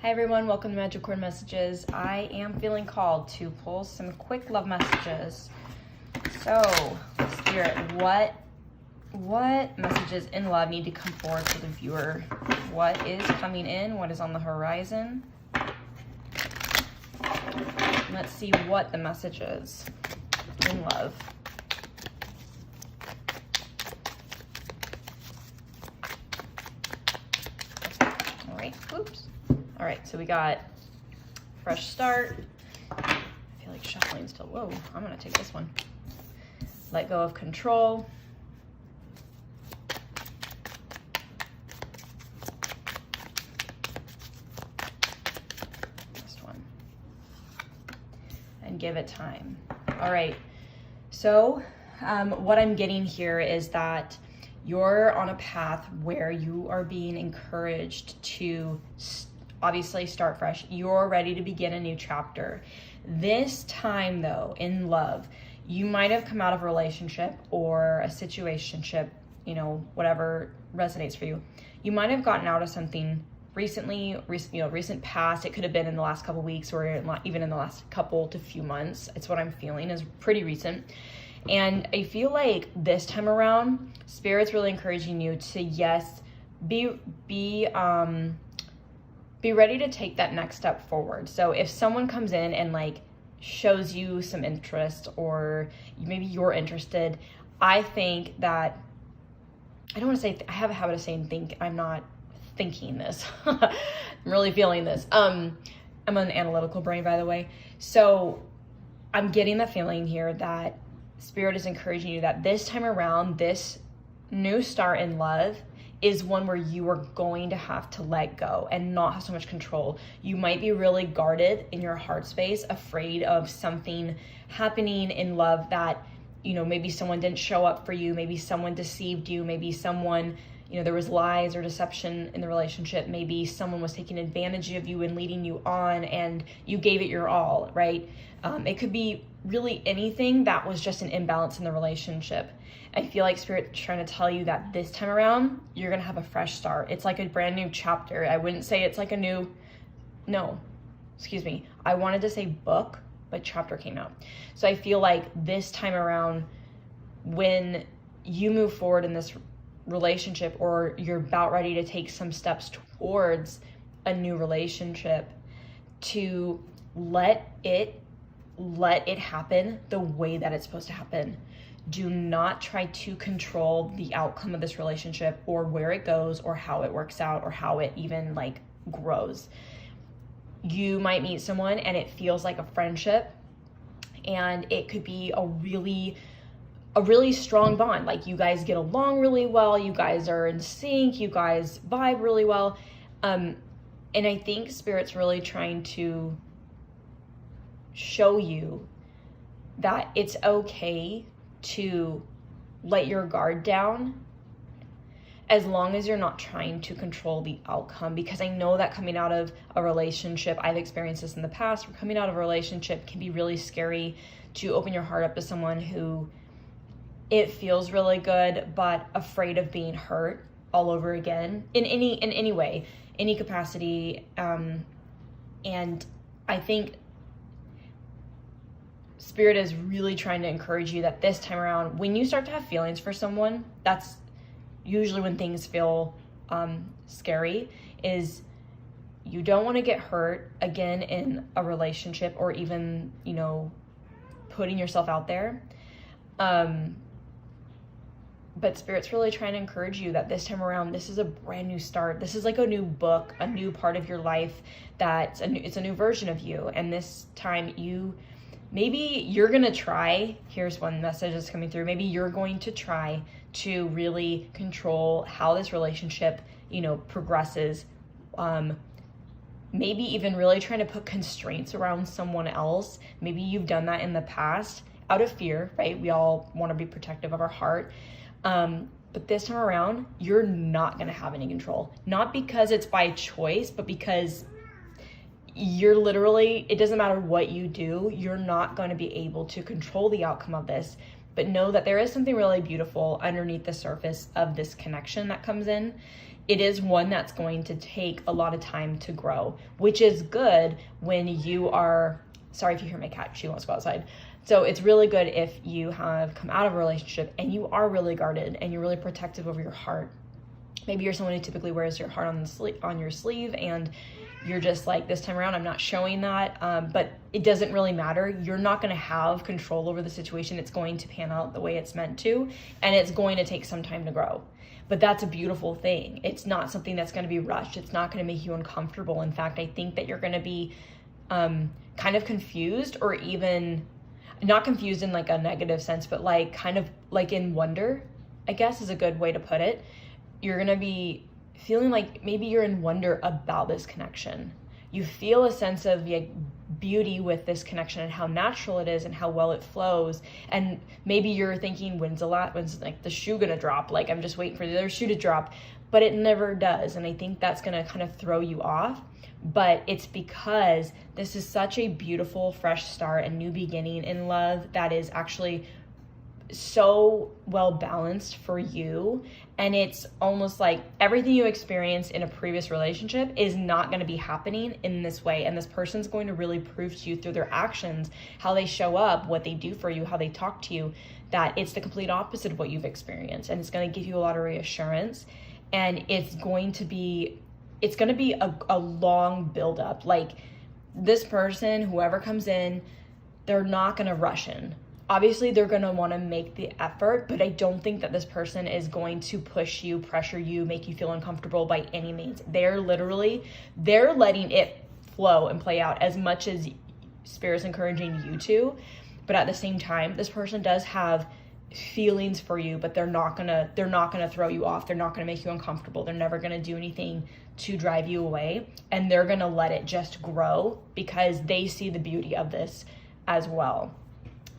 Hi everyone, welcome to Madgicorn Messages. I am feeling called to pull some quick love messages. So, Spirit, what messages in love need to come forward for the viewer? What is coming in? What is on the horizon? Let's see what the message is in love. All right, oops. All right, so we got fresh start. I feel like shuffling still. Whoa, I'm gonna take this one. Let go of control. Next one. And give it time. All right, so what I'm getting here is that you're on a path where you are being encouraged to obviously start fresh. You're ready to begin a new chapter. This time though, in love, you might have come out of a relationship or a situationship, whatever resonates for you. You might have gotten out of something recently, recent past. It could have been in the last couple weeks or even in the last couple to few months. It's what I'm feeling is pretty recent. And I feel like this time around, Spirit's really encouraging you to, yes, be ready to take that next step forward. So if someone comes in and shows you some interest, or maybe you're interested, I think that, I don't want to say, I have a habit of saying think, I'm not thinking this. I'm really feeling this. I'm an analytical brain, by the way. So I'm getting the feeling here that Spirit is encouraging you that this time around, this new start in love is one where you are going to have to let go and not have so much control. You might be really guarded in your heart space, afraid of something happening in love that, maybe someone didn't show up for you, maybe someone deceived you, maybe someone, there was lies or deception in the relationship, maybe someone was taking advantage of you and leading you on and you gave it your all, right? It could be really anything that was just an imbalance in the relationship. I feel like Spirit's trying to tell you that this time around, you're going to have a fresh start. It's like a brand new chapter. I wouldn't say it's like I wanted to say book, but chapter came out. So I feel like this time around, when you move forward in this relationship, or you're about ready to take some steps towards a new relationship, to let it happen the way that it's supposed to happen. Do not try to control the outcome of this relationship, or where it goes, or how it works out, or how it even grows. You might meet someone and it feels like a friendship, and it could be a really strong bond. You guys get along really well, you guys are in sync, you guys vibe really well. And I think Spirit's really trying to show you that it's okay to let your guard down, as long as you're not trying to control the outcome. Because I know that coming out of a relationship, I've experienced this in the past, where coming out of a relationship can be really scary, to open your heart up to someone who it feels really good, but afraid of being hurt all over again in any way, any capacity. And I think Spirit is really trying to encourage you that this time around, when you start to have feelings for someone, that's usually when things feel scary, is you don't want to get hurt again in a relationship, or even, putting yourself out there. But Spirit's really trying to encourage you that this time around, this is a brand new start. This is like a new book, a new part of your life, it's a new version of you. And this time maybe you're going to try, here's one message that's coming through, maybe you're going to try to really control how this relationship, progresses. Maybe even really trying to put constraints around someone else. Maybe you've done that in the past out of fear, right? We all want to be protective of our heart. But this time around, you're not going to have any control. Not because it's by choice, but because you're literally, it doesn't matter what you do, you're not going to be able to control the outcome of this. But know that there is something really beautiful underneath the surface of this connection that comes in. it is one that's going to take a lot of time to grow, which is good when you are, sorry if you hear my cat, she wants to go outside. So it's really good if you have come out of a relationship and you are really guarded and you're really protective over your heart. Maybe you're someone who typically wears your heart on your sleeve, and you're just like, this time around, I'm not showing that, but it doesn't really matter. You're not going to have control over the situation. It's going to pan out the way it's meant to, and it's going to take some time to grow. But that's a beautiful thing. It's not something that's going to be rushed. It's not going to make you uncomfortable. In fact, I think that you're going to be kind of confused, or even not confused in like a negative sense, but like kind of like in wonder, I guess is a good way to put it. You're going to be feeling like maybe you're in wonder about this connection. You feel a sense of beauty with this connection and how natural it is and how well it flows. And maybe you're thinking, when's like the shoe gonna drop? Like, I'm just waiting for the other shoe to drop, but it never does. And I think that's gonna kind of throw you off. But it's because this is such a beautiful fresh start and new beginning in love that is actually so well balanced for you. And it's almost like everything you experienced in a previous relationship is not going to be happening in this way. And this person's going to really prove to you through their actions, how they show up, what they do for you, how they talk to you, that it's the complete opposite of what you've experienced. And it's going to give you a lot of reassurance. And it's going to be a long buildup. Like, this person, whoever comes in, they're not going to rush in. Obviously, they're going to want to make the effort, but I don't think that this person is going to push you, pressure you, make you feel uncomfortable by any means. They're letting it flow and play out as much as Spirit's encouraging you to. But at the same time, this person does have feelings for you, but they're not going to throw you off. They're not going to make you uncomfortable. They're never going to do anything to drive you away. And they're going to let it just grow because they see the beauty of this as well.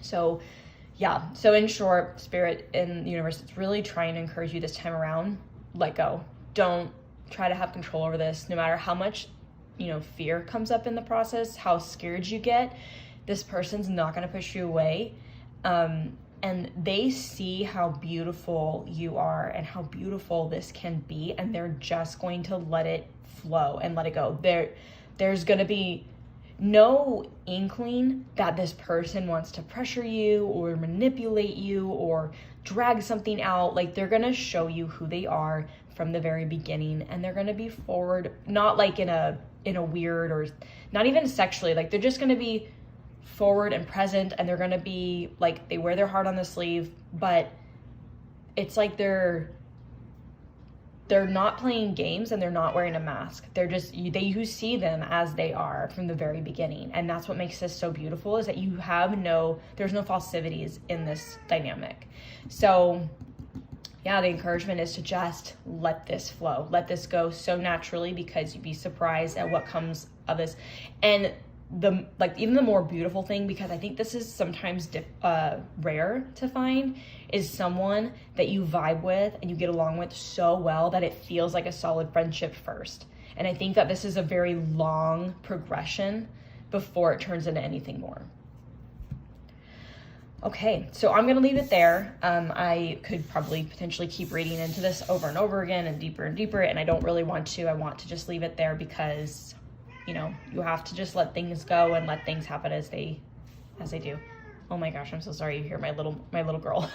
So yeah, so in short, Spirit and the universe, it's really trying to encourage you this time around. Let go. Don't try to have control over this. No matter how much, fear comes up in the process, how scared you get, this person's not going to push you away. And they see how beautiful you are and how beautiful this can be. And they're just going to let it flow and let it go. There's going to be no inkling that this person wants to pressure you or manipulate you or drag something out. Like, they're going to show you who they are from the very beginning, and they're going to be forward, not like in a weird, or not even sexually, like they're just going to be forward and present, and they're going to be like, they wear their heart on the sleeve, but it's like they're not playing games and they're not wearing a mask. You see them as they are from the very beginning. And that's what makes this so beautiful, is that there's no falsities in this dynamic. So yeah, the encouragement is to just let this flow, let this go so naturally, because you'd be surprised at what comes of this. And even the more beautiful thing, because I think this is sometimes rare to find, is someone that you vibe with and you get along with so well that it feels like a solid friendship first. And I think that this is a very long progression before it turns into anything more. Okay, so I'm going to leave it there. I could probably potentially keep reading into this over and over again and deeper, and I don't really want to. I want to just leave it there because you have to just let things go and let things happen as they do. Oh my gosh, I'm so sorry you hear my little girl.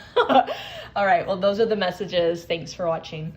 All right, well, those are the messages. Thanks for watching.